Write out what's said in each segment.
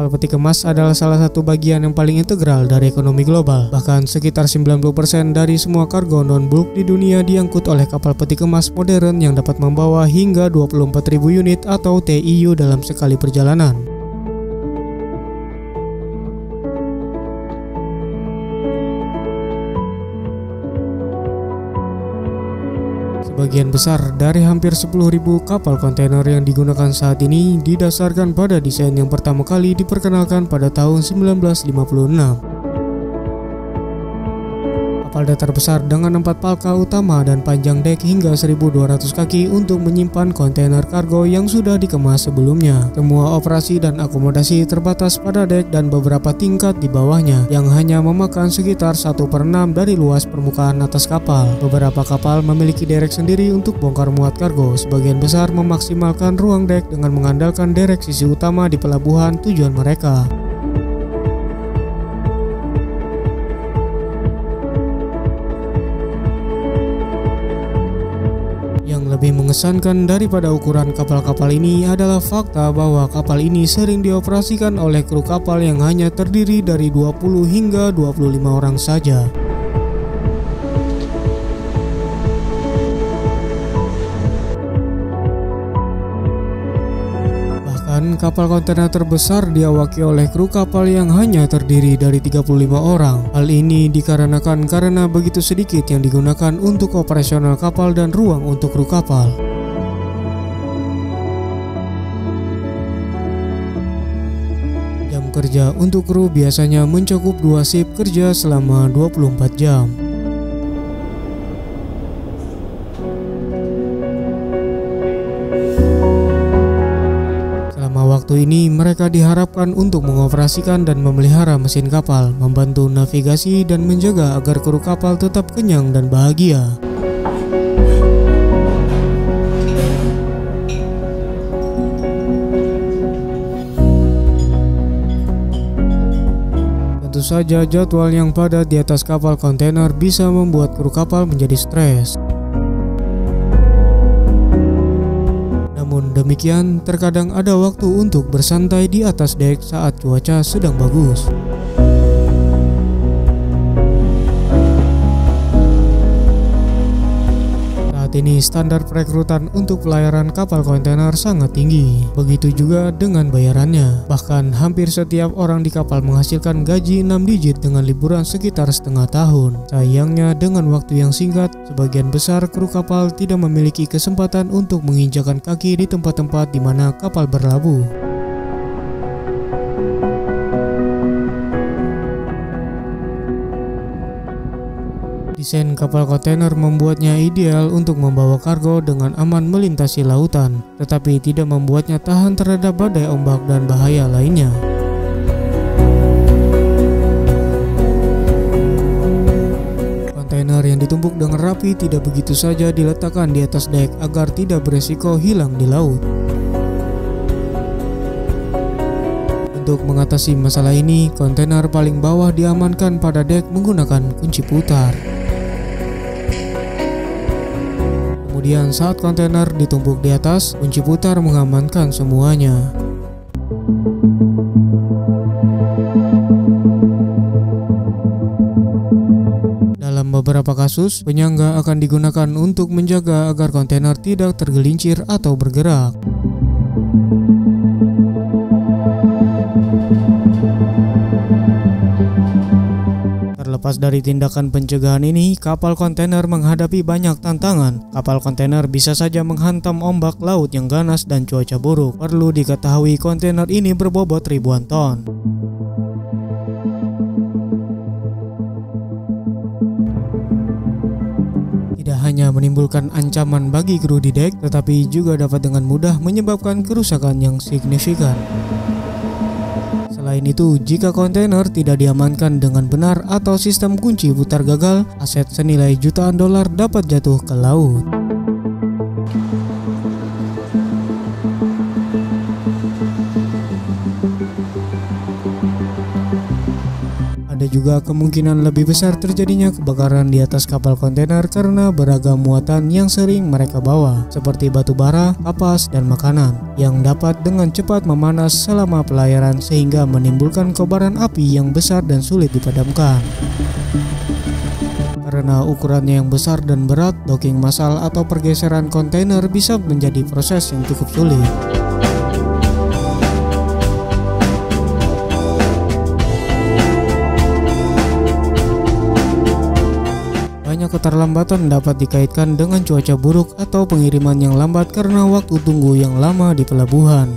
Kapal peti kemas adalah salah satu bagian yang paling integral dari ekonomi global. Bahkan sekitar 90% dari semua kargo non-bulk di dunia diangkut oleh kapal peti kemas modern yang dapat membawa hingga 24.000 unit atau TEU dalam sekali perjalanan. Sebagian besar dari hampir 10.000 kapal kontainer yang digunakan saat ini didasarkan pada desain yang pertama kali diperkenalkan pada tahun 1956. Kapal datar besar dengan 4 palka utama dan panjang dek hingga 1.200 kaki untuk menyimpan kontainer kargo yang sudah dikemas sebelumnya. Semua operasi dan akomodasi terbatas pada dek dan beberapa tingkat di bawahnya yang hanya memakan sekitar 1/6 dari luas permukaan atas kapal. Beberapa kapal memiliki derek sendiri untuk bongkar muat kargo. Sebagian besar memaksimalkan ruang dek dengan mengandalkan derek sisi utama di pelabuhan tujuan mereka. Lebih mengesankan daripada ukuran kapal-kapal ini adalah fakta bahwa kapal ini sering dioperasikan oleh kru kapal yang hanya terdiri dari 20 hingga 25 orang saja. Kapal kontainer terbesar diawaki oleh kru kapal yang hanya terdiri dari 35 orang. Hal ini dikarenakan karena begitu sedikit yang digunakan untuk operasional kapal dan ruang untuk kru kapal. Jam kerja untuk kru biasanya mencakup 2 shift kerja selama 24 jam. Waktu ini mereka diharapkan untuk mengoperasikan dan memelihara mesin kapal, membantu navigasi dan menjaga agar kru kapal tetap kenyang dan bahagia. Tentu saja jadwal yang padat di atas kapal kontainer bisa membuat kru kapal menjadi stres. Demikian, terkadang ada waktu untuk bersantai di atas dek saat cuaca sedang bagus. Saat ini standar perekrutan untuk pelayaran kapal kontainer sangat tinggi. Begitu juga dengan bayarannya. Bahkan hampir setiap orang di kapal menghasilkan gaji 6 digit dengan liburan sekitar setengah tahun. Sayangnya dengan waktu yang singkat, sebagian besar kru kapal tidak memiliki kesempatan untuk menginjakan kaki di tempat-tempat di mana kapal berlabuh. Desain kapal kontainer membuatnya ideal untuk membawa kargo dengan aman melintasi lautan, tetapi tidak membuatnya tahan terhadap badai ombak dan bahaya lainnya. Kontainer yang ditumpuk dengan rapi tidak begitu saja diletakkan di atas dek agar tidak beresiko hilang di laut. Untuk mengatasi masalah ini, kontainer paling bawah diamankan pada dek menggunakan kunci putar. Kemudian saat kontainer ditumpuk di atas, kunci putar mengamankan semuanya. Dalam beberapa kasus, penyangga akan digunakan untuk menjaga agar kontainer tidak tergelincir atau bergerak. Terlepas dari tindakan pencegahan ini, kapal kontainer menghadapi banyak tantangan. Kapal kontainer bisa saja menghantam ombak laut yang ganas dan cuaca buruk. Perlu diketahui kontainer ini berbobot ribuan ton. Tidak hanya menimbulkan ancaman bagi kru di dek, tetapi juga dapat dengan mudah menyebabkan kerusakan yang signifikan. Selain itu, jika kontainer tidak diamankan dengan benar atau sistem kunci putar gagal, aset senilai jutaan dolar dapat jatuh ke laut. Ada juga kemungkinan lebih besar terjadinya kebakaran di atas kapal kontainer karena beragam muatan yang sering mereka bawa, seperti batu bara, kapas, dan makanan, yang dapat dengan cepat memanas selama pelayaran sehingga menimbulkan kobaran api yang besar dan sulit dipadamkan. Karena ukurannya yang besar dan berat, docking massal atau pergeseran kontainer bisa menjadi proses yang cukup sulit. Banyak keterlambatan dapat dikaitkan dengan cuaca buruk atau pengiriman yang lambat karena waktu tunggu yang lama di pelabuhan.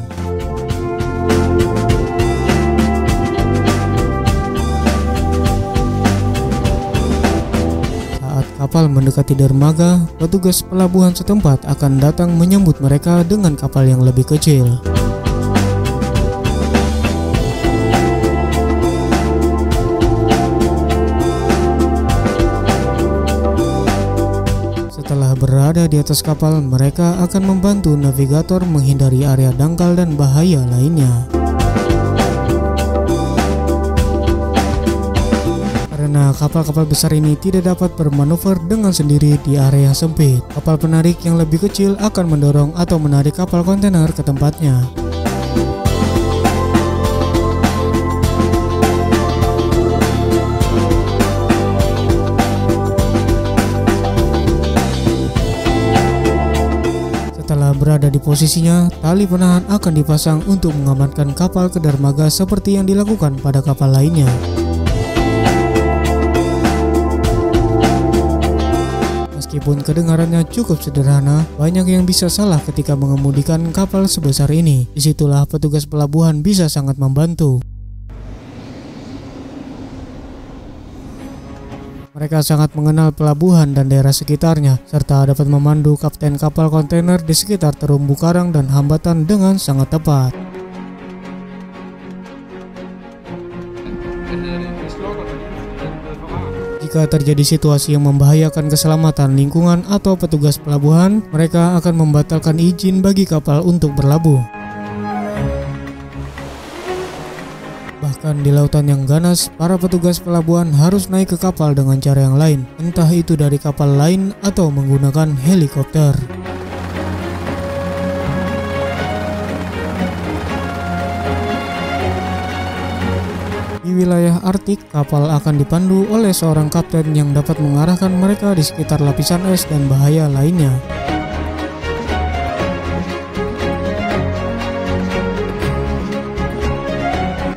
Kapal mendekati dermaga, petugas pelabuhan setempat akan datang menyambut mereka dengan kapal yang lebih kecil. Setelah berada di atas kapal, mereka akan membantu navigator menghindari area dangkal dan bahaya lainnya. Karena kapal-kapal besar ini tidak dapat bermanuver dengan sendiri di area yang sempit, kapal penarik yang lebih kecil akan mendorong atau menarik kapal kontainer ke tempatnya. Setelah berada di posisinya, tali penahan akan dipasang untuk mengamankan kapal ke dermaga seperti yang dilakukan pada kapal lainnya. Meskipun kedengarannya cukup sederhana, banyak yang bisa salah ketika mengemudikan kapal sebesar ini. Disitulah petugas pelabuhan bisa sangat membantu. Mereka sangat mengenal pelabuhan dan daerah sekitarnya, serta dapat memandu kapten kapal kontainer di sekitar terumbu karang dan hambatan dengan sangat tepat. Jika terjadi situasi yang membahayakan keselamatan lingkungan atau petugas pelabuhan, mereka akan membatalkan izin bagi kapal untuk berlabuh. Bahkan di lautan yang ganas, para petugas pelabuhan harus naik ke kapal dengan cara yang lain, entah itu dari kapal lain atau menggunakan helikopter. Di wilayah Arktik, kapal akan dipandu oleh seorang kapten yang dapat mengarahkan mereka di sekitar lapisan es dan bahaya lainnya.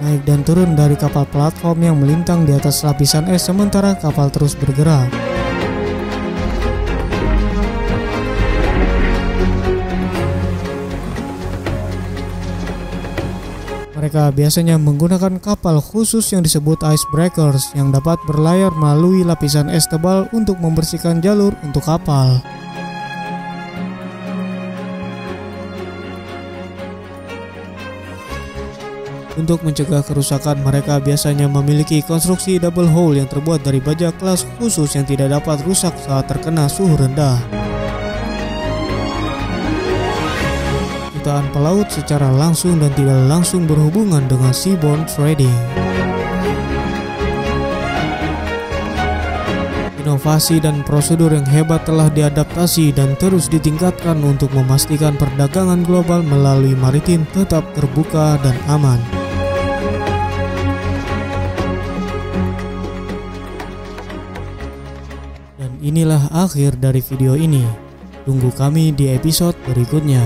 Naik dan turun dari kapal platform yang melintang di atas lapisan es sementara kapal terus bergerak. Mereka biasanya menggunakan kapal khusus yang disebut icebreakers yang dapat berlayar melalui lapisan es tebal untuk membersihkan jalur untuk kapal. Untuk mencegah kerusakan, mereka biasanya memiliki konstruksi double hull yang terbuat dari baja kelas khusus yang tidak dapat rusak saat terkena suhu rendah. Jutaan pelaut secara langsung dan tidak langsung berhubungan dengan seaborne trading. Inovasi dan prosedur yang hebat telah diadaptasi dan terus ditingkatkan untuk memastikan perdagangan global melalui maritim tetap terbuka dan aman. Dan inilah akhir dari video ini. Tunggu kami di episode berikutnya.